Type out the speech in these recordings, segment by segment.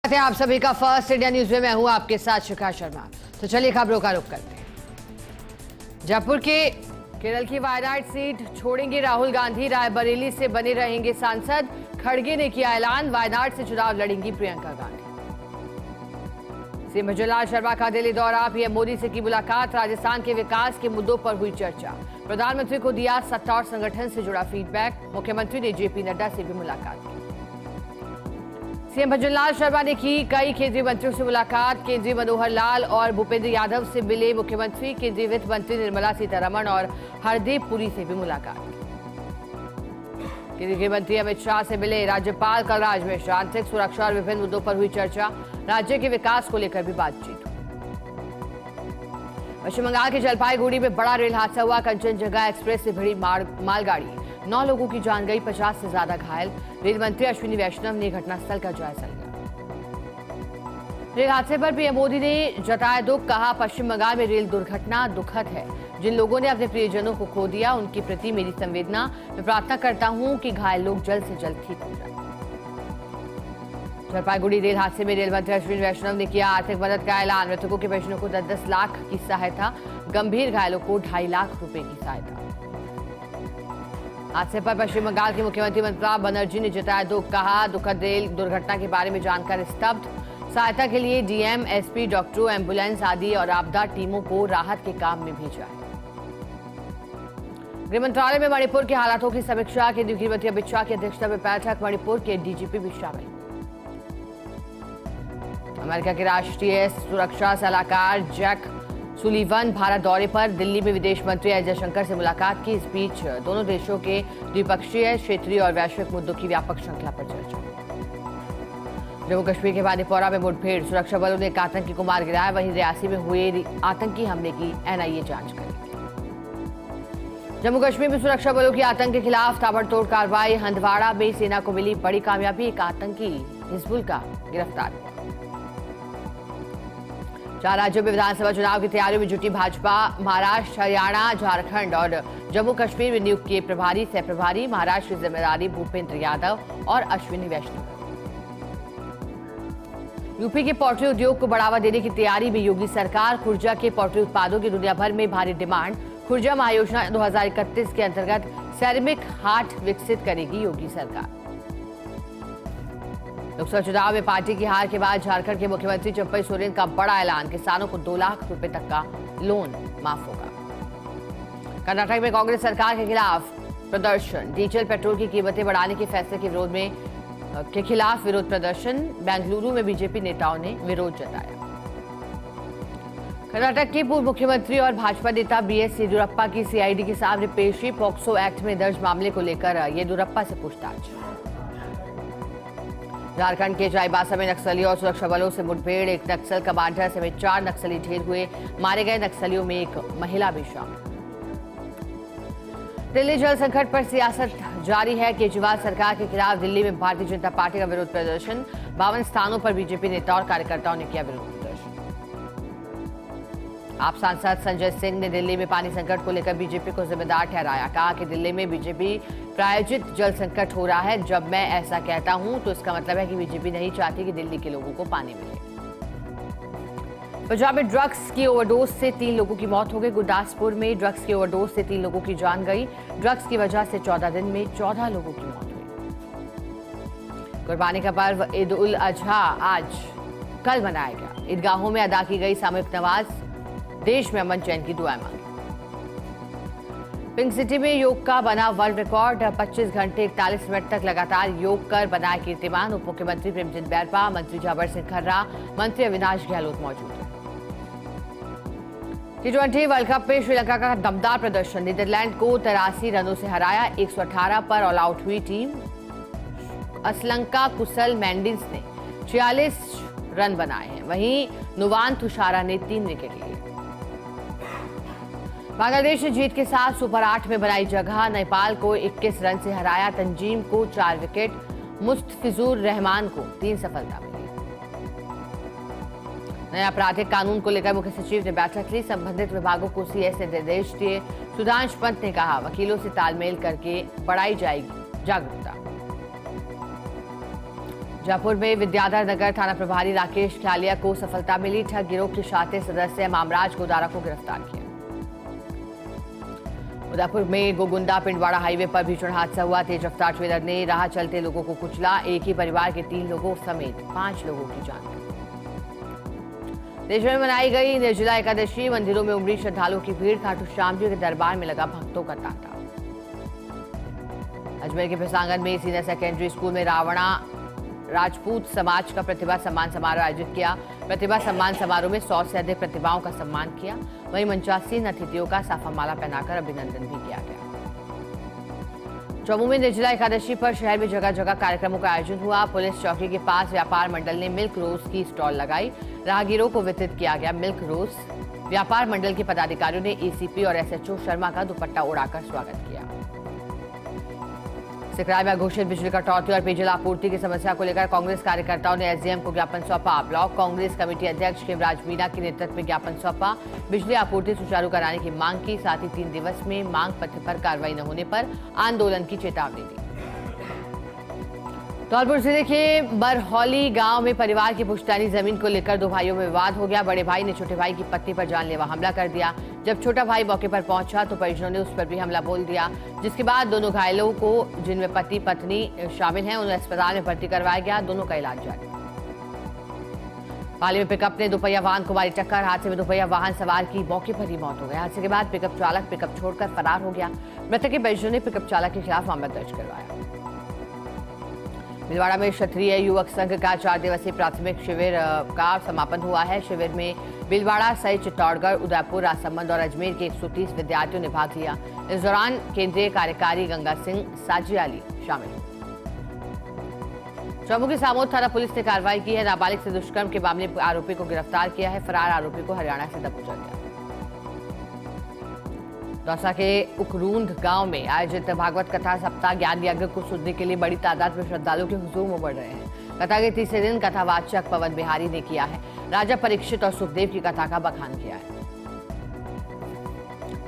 आप सभी का फर्स्ट इंडिया न्यूज में मैं हूं आपके साथ शिखा शर्मा। तो चलिए खबरों का रुख करते हैं। जयपुर के केरल की वायनाड सीट छोड़ेंगे राहुल गांधी, रायबरेली से बने रहेंगे सांसद। खड़गे ने किया ऐलान, वायनाड से चुनाव लड़ेंगी प्रियंका गांधी। सीएम भजनलाल शर्मा का दिल्ली दौरा, पीएम मोदी से की मुलाकात, राजस्थान के विकास के मुद्दों पर हुई चर्चा। प्रधानमंत्री को दिया सत्ता और संगठन से जुड़ा फीडबैक। मुख्यमंत्री ने जेपी नड्डा से भी मुलाकात की। सीएम भजनलाल शर्मा ने की कई केंद्रीय मंत्रियों से मुलाकात। केंद्रीय मनोहर लाल और भूपेंद्र यादव से मिले मुख्यमंत्री। केंद्रीय वित्त मंत्री निर्मला सीतारमण और हरदीप पुरी से भी मुलाकात। केंद्रीय गृह मंत्री अमित शाह से मिले राज्यपाल कलराज मिश्र। आंतरिक सुरक्षा और विभिन्न मुद्दों पर हुई चर्चा। राज्य के विकास को लेकर भी बातचीत। पश्चिम बंगाल के जलपाईगुड़ी में बड़ा रेल हादसा हुआ। कंचनजंगा एक्सप्रेस से भिड़ी मालगाड़ी, 9 लोगों की जान गई, 50 से ज्यादा घायल। रेल मंत्री अश्विनी वैष्णव ने घटनास्थल का जायजा लिया। रेल हादसे पर पीएम मोदी ने जताया दुख, कहा पश्चिम बंगाल में रेल दुर्घटना दुखद है। जिन लोगों ने अपने प्रियजनों को खो दिया उनके प्रति मेरी संवेदना। मैं प्रार्थना करता हूं कि घायल लोग जल्द से जल्द ठीक हो जाएं। जलपाईगुड़ी रेल हादसे में रेल मंत्री अश्विनी वैष्णव ने किया आर्थिक मदद का ऐलान। मृतकों के परिजनों को 10-10 लाख की सहायता, गंभीर घायलों को 2.5 लाख रुपए की सहायता। हादसे पर पश्चिम बंगाल के मुख्यमंत्री ममता बनर्जी ने जताया दुख, कहा दुखद रेल दुर्घटना के बारे में जानकर स्तब्ध। सहायता के लिए डीएम, एसपी, डॉक्टरों, एम्बुलेंस आदि और आपदा टीमों को राहत के काम में भेजा है। गृह मंत्रालय में मणिपुर के हालातों की समीक्षा। केंद्रीय गृह मंत्री अमित शाह की अध्यक्षता में बैठक। मणिपुर के डीजीपी भी शामिल। अमेरिका के राष्ट्रीय सुरक्षा सलाहकार जैक सुलीवन भारत दौरे पर। दिल्ली में विदेश मंत्री एस जयशंकर से मुलाकात की। इस बीच दोनों देशों के द्विपक्षीय, क्षेत्रीय और वैश्विक मुद्दों की व्यापक श्रृंखला पर चर्चा। जम्मू कश्मीर के बांदीपोरा में मुठभेड़, सुरक्षा बलों ने एक आतंकी को मार गिराया। वहीं रियासी में हुए आतंकी हमले की एनआईए जांच करेगी। जम्मू कश्मीर में सुरक्षा बलों की आतंक के खिलाफ ताबड़तोड़ कार्रवाई। हंदवाड़ा में सेना को मिली बड़ी कामयाबी, एक आतंकी हिजबुल का गिरफ्तार। 4 राज्यों में विधानसभा चुनाव की तैयारियों में जुटी भाजपा। महाराष्ट्र, हरियाणा, झारखंड और जम्मू कश्मीर में नियुक्त किए प्रभारी, सह प्रभारी। महाराष्ट्र की जिम्मेदारी भूपेंद्र यादव और अश्विनी वैष्णव। यूपी के पोल्ट्री उद्योग को बढ़ावा देने की तैयारी में योगी सरकार। खुर्जा के पोल्ट्री उत्पादों की दुनिया भर में भारी डिमांड। खुर्जा महायोजना 2031 के अंतर्गत सेरेमिक हाट विकसित करेगी योगी सरकार। लोकसभा चुनाव में पार्टी की हार के बाद झारखंड के मुख्यमंत्री चंपई सोरेन का बड़ा ऐलान। किसानों को 2 लाख रुपए तक का लोन माफ होगा। कर्नाटक में कांग्रेस सरकार के खिलाफ प्रदर्शन। डीजल पेट्रोल की कीमतें बढ़ाने के फैसले के खिलाफ विरोध प्रदर्शन। बेंगलुरु में बीजेपी नेताओं ने विरोध जताया। कर्नाटक के पूर्व मुख्यमंत्री और भाजपा नेता बीएस येदियुरप्पा की सीआईडी के सामने पेशी। पॉक्सो एक्ट में दर्ज मामले को लेकर येदियुरप्पा से पूछताछ। झारखंड के चाईबासा में नक्सलियों और सुरक्षा बलों से मुठभेड़। एक नक्सल कमांडर समेत 4 नक्सली ढेर हुए। मारे गए नक्सलियों में एक महिला भी शामिल। दिल्ली जल संकट पर सियासत जारी है। केजरीवाल सरकार के खिलाफ दिल्ली में भारतीय जनता पार्टी का विरोध प्रदर्शन। 52 स्थानों पर बीजेपी नेता और कार्यकर्ताओं ने किया विरोध प्रदर्शन। आप सांसद संजय सिंह ने दिल्ली में पानी संकट को लेकर बीजेपी को जिम्मेदार ठहराया। कहा कि दिल्ली में बीजेपी प्रायोजित जल संकट हो रहा है। जब मैं ऐसा कहता हूं तो इसका मतलब है कि बीजेपी नहीं चाहती कि दिल्ली के लोगों को पानी मिले। पंजाब में ड्रग्स की ओवरडोज से 3 लोगों की मौत हो गई। गुरदासपुर में ड्रग्स की ओवरडोज से 3 लोगों की जान गई। ड्रग्स की वजह से 14 दिन में 14 लोगों की मौत हुई। कुर्बानी का पर्व ईद उल अजहा कल मनाया गया। ईदगाहों में अदा की गई सामूहिक नमाज। देश में अमन चैन की दुआएं मांगी। पिंक सिटी में योग का बना वर्ल्ड रिकॉर्ड। 25 घंटे 41 मिनट तक लगातार योग कर बनाया कीर्तिमान। उप मुख्यमंत्री प्रेमचंद बैरपा, मंत्री जाबर सिंह खर्रा, मंत्री अविनाश गहलोत मौजूद हैं। T20 वर्ल्ड कप में श्रीलंका का दमदार प्रदर्शन। नीदरलैंड को 83 रनों से हराया। 118 पर ऑल आउट हुई टीम। असलंका कुशल मेंडिस ने 46 रन बनाए हैं। वहीं नुवान तुषारा ने 3 विकेट लिए। बांग्लादेश ने जीत के साथ सुपर 8 में बनाई जगह। नेपाल को 21 रन से हराया। तंजीम को 4 विकेट, मुस्तफिजुर रहमान को 3 सफलता मिली। नया आपराधिक कानून को लेकर मुख्य सचिव ने बैठक ली। संबंधित विभागों को सीएस ने निर्देश दिए। सुधांश पंत ने कहा वकीलों से तालमेल करके बढ़ाई जाएगी जागरूकता। जयपुर में विद्याधर नगर थाना प्रभारी राकेश ख्यालिया को सफलता मिली। ठग गिरोह के शातिर सदस्य मामराज गोदारा को गिरफ्तार किया। उदयपुर में गोगुंदा पिंडवाड़ा हाईवे पर भीषण हादसा हुआ। तेज रफ्तार ट्रेलर ने राह चलते लोगों को कुचला। एक ही परिवार के 3 लोगों समेत 5 लोगों की जान गई। देश में मनाई गई निर्जला एकादशी। मंदिरों में उमड़ी श्रद्धालुओं की भीड़। खाटू श्याम जी के दरबार में लगा भक्तों का तांता। अजमेर के पिसांगन में सीनियर सेकेंडरी स्कूल में रावणा राजपूत समाज का प्रतिभा सम्मान समारोह आयोजित किया। प्रतिभा सम्मान समारोह में 100 से अधिक प्रतिभाओं का सम्मान किया। वहीं 85 अतिथियों का साफा माला पहनाकर अभिनंदन भी किया गया। जम्मू में निर्जला एकादशी पर शहर में जगह जगह कार्यक्रमों का आयोजन हुआ। पुलिस चौकी के पास व्यापार मंडल ने मिल्क रोज की स्टॉल लगाई। राहगीरों को वितरित किया गया मिल्क रोज। व्यापार मंडल के पदाधिकारियों ने एसीपी और एसएचओ शर्मा का दुपट्टा उड़ाकर स्वागत किया। सिकराय में अघोषित बिजली कटौती और पेयजल आपूर्ति की समस्या को लेकर कांग्रेस कार्यकर्ताओं ने एसडीएम को ज्ञापन सौंपा। ब्लॉक कांग्रेस कमेटी अध्यक्ष शिवराज मीणा के नेतृत्व में ज्ञापन सौंपा। बिजली आपूर्ति सुचारू कराने की मांग की। साथ ही 3 दिवस में मांग पत्र पर कार्रवाई न होने पर आंदोलन की चेतावनी दी। धौलपुर जिले के बरहौली गांव में परिवार की पुश्तैनी जमीन को लेकर 2 भाइयों में विवाद हो गया। बड़े भाई ने छोटे भाई की पत्नी पर जानलेवा हमला कर दिया। जब छोटा भाई मौके पर पहुंचा तो परिजनों ने उस पर भी हमला बोल दिया, जिसके बाद दोनों घायलों को, जिनमें पति पत्नी शामिल हैं, उन्हें अस्पताल में भर्ती करवाया गया। दोनों का इलाज जारी। पाली में पिकअप ने दोपहिया वाहन को मारी टक्कर। हादसे में दोपहिया वाहन सवार की मौके पर ही मौत हो गई। हादसे के बाद पिकअप चालक पिकअप छोड़कर फरार हो गया। मृतक के परिजनों ने पिकअप चालक के खिलाफ मामला दर्ज करवाया। भीलवाड़ा में क्षत्रिय युवक संघ का 4 दिवसीय प्राथमिक शिविर का समापन हुआ है। शिविर में भीलवाड़ा सहित चित्तौड़गढ़, उदयपुर, राजसमंद और अजमेर के 130 विद्यार्थियों ने भाग लिया। इस दौरान केंद्रीय कार्यकारी गंगा सिंह साजियाली शामिल। जम्मू की सामोद थाना पुलिस ने कार्रवाई की है। नाबालिग से दुष्कर्म के मामले में आरोपी को गिरफ्तार किया है। फरार आरोपी को हरियाणा से दबोचा गया। दौसा के उकरूंद गांव में आयोजित भागवत कथा सप्ताह ज्ञान यज्ञ को सुनने के लिए बड़ी तादाद में श्रद्धालुओं के हुजूम उमड़ रहे हैं। कथा के तीसरे दिन कथावाचक पवन बिहारी ने किया है। राजा परीक्षित और सुखदेव की कथा का बखान किया है।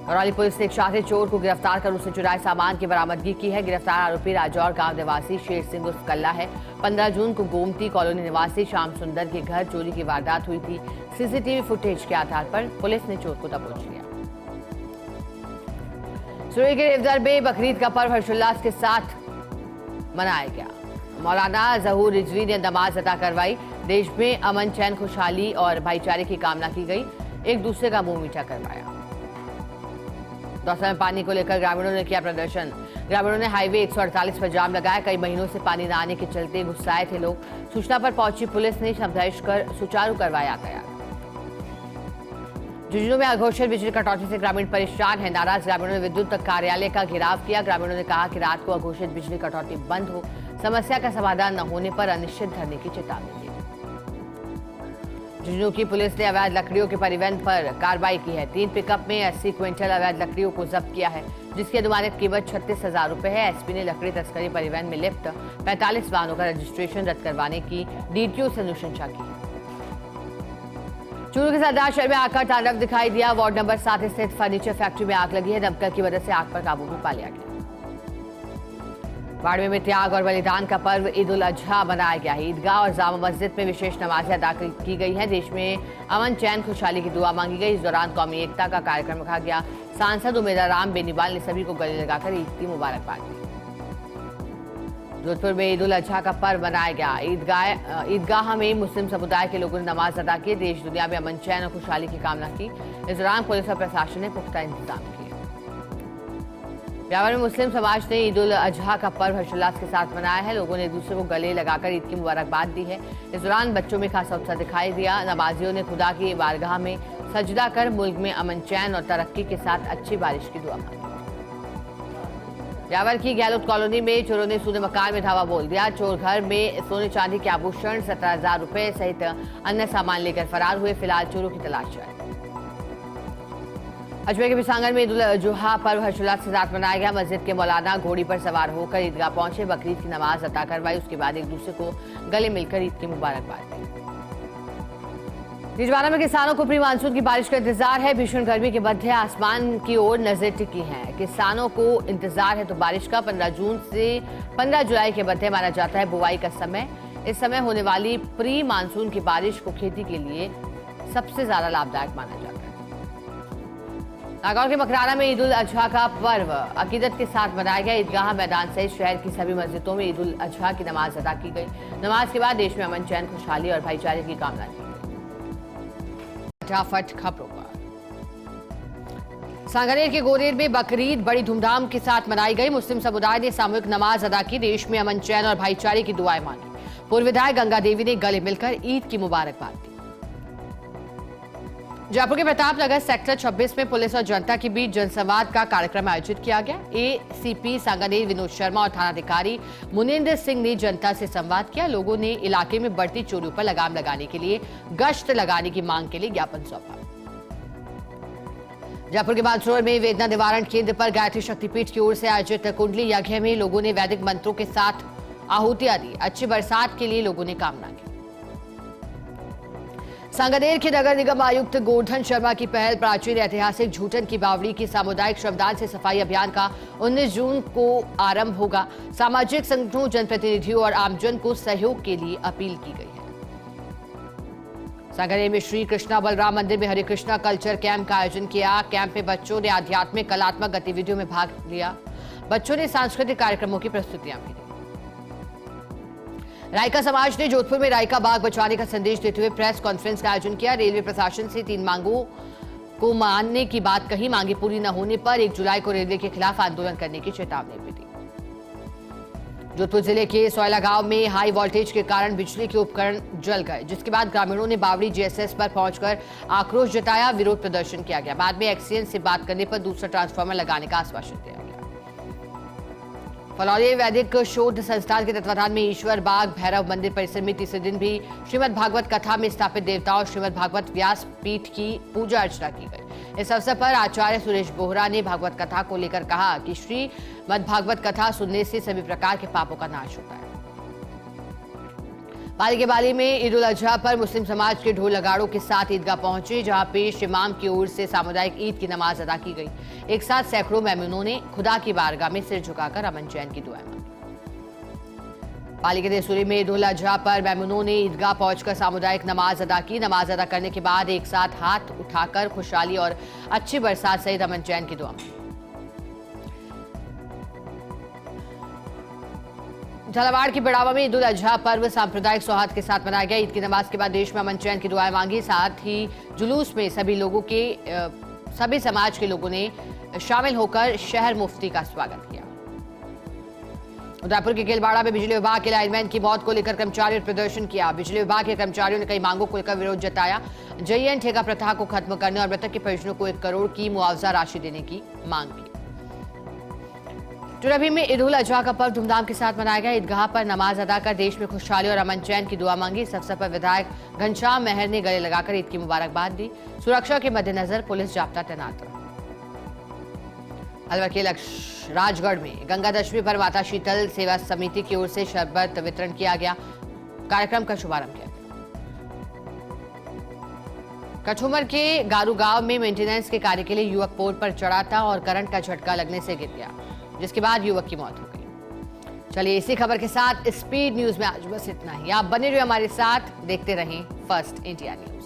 करौली पुलिस ने एक शातिर चोर को गिरफ्तार कर उससे चुराए सामान की बरामदगी की है। गिरफ्तार आरोपी राजौर गांव निवासी शेर सिंह उर्फ कल्ला है। 15 जून को गोमती कॉलोनी निवासी श्याम सुंदर के घर चोरी की वारदात हुई थी। सीसीटीवी फुटेज के आधार पर पुलिस ने चोर को दबोच लिया। सूर्य के रेवदर में बकरीद का पर्व हर्षोल्लास के साथ मनाया गया। मौलाना जहूर रिजवी ने नमाज अदा करवाई। देश में अमन, चैन, खुशहाली और भाईचारे की कामना की गई। एक दूसरे का मुंह मीठा करवाया। दौसा में पानी को लेकर ग्रामीणों ने किया प्रदर्शन। ग्रामीणों ने हाईवे 148 पर जाम लगाया। कई महीनों से पानी न आने के चलते गुस्साए थे लोग। सूचना पर पहुंची पुलिस ने समझाइश कर सुचारू करवाया यातायात। झुंझुनू में अघोषित बिजली कटौती से ग्रामीण परेशान है। नाराज ग्रामीणों ने विद्युत कार्यालय का घेराव किया। ग्रामीणों ने कहा कि रात को अघोषित बिजली कटौती बंद हो। समस्या का समाधान न होने पर अनिश्चित धरने की चेतावनी दी। झुंझुनू की पुलिस ने अवैध लकड़ियों के परिवहन पर कार्रवाई की है। 3 पिकअप में 80 क्विंटल अवैध लकड़ियों को जब्त किया है, जिसकी अनुमानित कीमत 36,000 रुपए है। एसपी ने लकड़ी तस्करी परिवहन में लिप्त 45 वाहनों का रजिस्ट्रेशन रद्द करवाने की डीटीओ से अनुशंसा की है। चूरू के सरदार शहर में आग का तांडव दिखाई दिया। वार्ड नंबर 7 स्थित फर्नीचर फैक्ट्री में आग लगी है। दमकल की मदद से आग पर काबू भी पा लिया गया। बाड़मेर में त्याग और बलिदान का पर्व ईद उल अजहा मनाया गया है। ईदगाह और जामा मस्जिद में विशेष नमाजें अदा की गई हैं। देश में अमन, चैन, खुशहाली की दुआ मांगी गई। इस दौरान कौमी एकता का कार्यक्रम रखा गया। सांसद उमेदराम बेनीवाल ने सभी को गले लगाकर ईद की मुबारकबाद दी। जोधपुर में ईद उल अजहा का पर्व मनाया गया। ईदगाह में मुस्लिम समुदाय के लोगों ने नमाज अदा की। देश दुनिया में अमन, चैन और खुशहाली की कामना की। इस दौरान पुलिस और प्रशासन ने पुख्ता इंतजाम किए। ब्यावर में मुस्लिम समाज ने ईद उल अजहा का पर्व हर्षोल्लास के साथ मनाया है। लोगों ने एक दूसरे को गले लगाकर ईद की मुबारकबाद दी है। इस दौरान बच्चों में खासा उत्साह दिखाई दिया। नमाजियों ने खुदा की बारगाह में सजदा कर मुल्क में अमन, चैन और तरक्की के साथ अच्छी बारिश की दुआ मांगी। ब्यावर की गहलोत कॉलोनी में चोरों ने सोने मकान में धावा बोल दिया। चोर घर में सोने चांदी के आभूषण 17,000 रुपए सहित अन्य सामान लेकर फरार हुए। फिलहाल चोरों की तलाश जारी। अजमेर के पिसांगन में ईद उल अजहा पर्व हर्षोल्लास के साथ मनाया गया। मस्जिद के मौलाना घोड़ी पर सवार होकर ईदगाह पहुंचे। बकरीद की नमाज अदा करवाई। उसके बाद एक दूसरे को गले मिलकर ईद की मुबारकबाद दी। निजवाना में किसानों को प्री मानसून की बारिश का इंतजार है। भीषण गर्मी के मध्य आसमान की ओर नजर टिकी है। किसानों को इंतजार है तो बारिश का 15 जून से 15 जुलाई के मध्य माना जाता है बुआई का समय। इस समय होने वाली प्री मानसून की बारिश को खेती के लिए सबसे ज्यादा लाभदायक माना जाता है। नागौर के मकराना में ईद उल अजहा का पर्व अकीदत के साथ मनाया गया। ईदगाह मैदान सहित शहर की सभी मस्जिदों में ईद उल अजहा की नमाज अदा की गई। नमाज के बाद देश में अमन, चैन, खुशहाली और भाईचारे की कामना की गई। फटाफट खबरों पर। सांगानेर के गोरेर में बकरीद बड़ी धूमधाम के साथ मनाई गई। मुस्लिम समुदाय ने सामूहिक नमाज अदा की। देश में अमन, चैन और भाईचारे की दुआएं मांगी। पूर्व विधायक गंगा देवी ने गले मिलकर ईद की मुबारकबाद दी। जयपुर के प्रतापनगर सेक्टर 26 में पुलिस और जनता के बीच जनसंवाद का कार्यक्रम आयोजित किया गया। एसीपी सांगानेर विनोद शर्मा और थानाधिकारी मुनिंदर सिंह ने जनता से संवाद किया। लोगों ने इलाके में बढ़ती चोरियों पर लगाम लगाने के लिए गश्त लगाने की मांग के लिए ज्ञापन सौंपा। जयपुर के बांसरोड में वेदना निवारण केंद्र पर गायत्री शक्तिपीठ की ओर से आयोजित कुंडली यज्ञ में लोगों ने वैदिक मंत्रों के साथ आहुतियां दी। अच्छी बरसात के लिए लोगों ने कामना की। सांगानेर के नगर निगम आयुक्त गोवर्धन शर्मा की पहल प्राचीन ऐतिहासिक झूठन की बावड़ी की सामुदायिक श्रमदान से सफाई अभियान का 19 जून को आरंभ होगा। सामाजिक संगठनों, जनप्रतिनिधियों और आमजन को सहयोग के लिए अपील की गई है। सांगानेर में श्री कृष्णा बलराम मंदिर में हरे कृष्णा कल्चर कैंप का आयोजन किया। कैंप में बच्चों ने आध्यात्मिक कलात्मक गतिविधियों में भाग लिया। बच्चों ने सांस्कृतिक कार्यक्रमों की प्रस्तुतियां भी दी। रायका समाज ने जोधपुर में रायका बाग बचाने का संदेश देते हुए प्रेस कॉन्फ्रेंस का आयोजन किया। रेलवे प्रशासन से 3 मांगों को मानने की बात कही। मांगे पूरी न होने पर 1 जुलाई को रेलवे के खिलाफ आंदोलन करने की चेतावनी भी दी। जोधपुर जिले के सोयला गांव में हाई वोल्टेज के कारण बिजली के उपकरण जल गए, जिसके बाद ग्रामीणों ने बावड़ी जीएसएस पर पहुंचकर आक्रोश जताया। विरोध प्रदर्शन किया गया। बाद में एक्सीएन से बात करने पर दूसरा ट्रांसफार्मर लगाने का आश्वासन दिया गया। फलौली वैदिक शोध संस्थान के तत्वाधान में ईश्वर बाग भैरव मंदिर परिसर में तीसरे दिन भी श्रीमद् भागवत कथा में स्थापित देवताओं श्रीमद् भागवत व्यास पीठ की पूजा अर्चना की गई। इस अवसर पर आचार्य सुरेश बोहरा ने भागवत कथा को लेकर कहा कि श्रीमद् भागवत कथा सुनने से सभी प्रकार के पापों का नाश होता है। पाली के बाली में ईद उल अजहा पर मुस्लिम समाज के ढोल नगाड़ों के साथ ईदगाह पहुंचे, जहां पेश इमाम की ओर से सामुदायिक ईद की नमाज अदा की गई। एक साथ सैकड़ों मेमूनों ने खुदा की बारगाह में सिर झुकाकर अमन चैन की दुआएं मांगी। पाली के देसूरी में ईद उल अजहा पर मेमूनों ने ईदगाह पहुंचकर सामुदायिक नमाज अदा की। नमाज अदा करने के बाद एक साथ हाथ उठाकर खुशहाली और अच्छी बरसात सहित अमन चैन की दुआ मांगी। झालावाड़ की बिड़ावा में ईद उल अजहा पर्व सांप्रदायिक सौहार्द के साथ मनाया गया। ईद की नमाज के बाद देश में अमन चैन की दुआएं मांगी। साथ ही जुलूस में सभी समाज के लोगों ने शामिल होकर शहर मुफ्ती का स्वागत किया। उदयपुर के केलवाड़ा में बिजली विभाग के लाइनमैन की मौत को लेकर कर्मचारियों ने प्रदर्शन किया। बिजली विभाग के कर्मचारियों ने कई मांगों को लेकर विरोध जताया। जेईएन ठेका प्रथा को खत्म करने और मृतक के परिजनों को 1 करोड़ की मुआवजा राशि देने की मांग की। टुरभी में ईद उल अजहा का पर्व धूमधाम के साथ मनाया गया। ईदगाह पर नमाज अदा कर देश में खुशहाली और अमन चैन की दुआ मांगी। इस अवसर पर विधायक घनश्याम मेहर ने गले लगाकर ईद की मुबारकबाद दी। सुरक्षा के मद्देनजर पुलिस जाब्ता तैनात रहा। अलवर के राजगढ़ में गंगा दशमी पर माता शीतल सेवा समिति की ओर से शरबत वितरण किया गया। कार्यक्रम का शुभारंभ किया गया। कठुमर के गारू गांव में मेंटेनेंस के कार्य के लिए युवक पोल पर चढ़ा था और करंट का झटका लगने से गिर गया, जिसके बाद युवक की मौत हो गई। चलिए इसी खबर के साथ स्पीड न्यूज में आज बस इतना ही। आप बने रहिए हमारे साथ, देखते रहें फर्स्ट इंडिया न्यूज।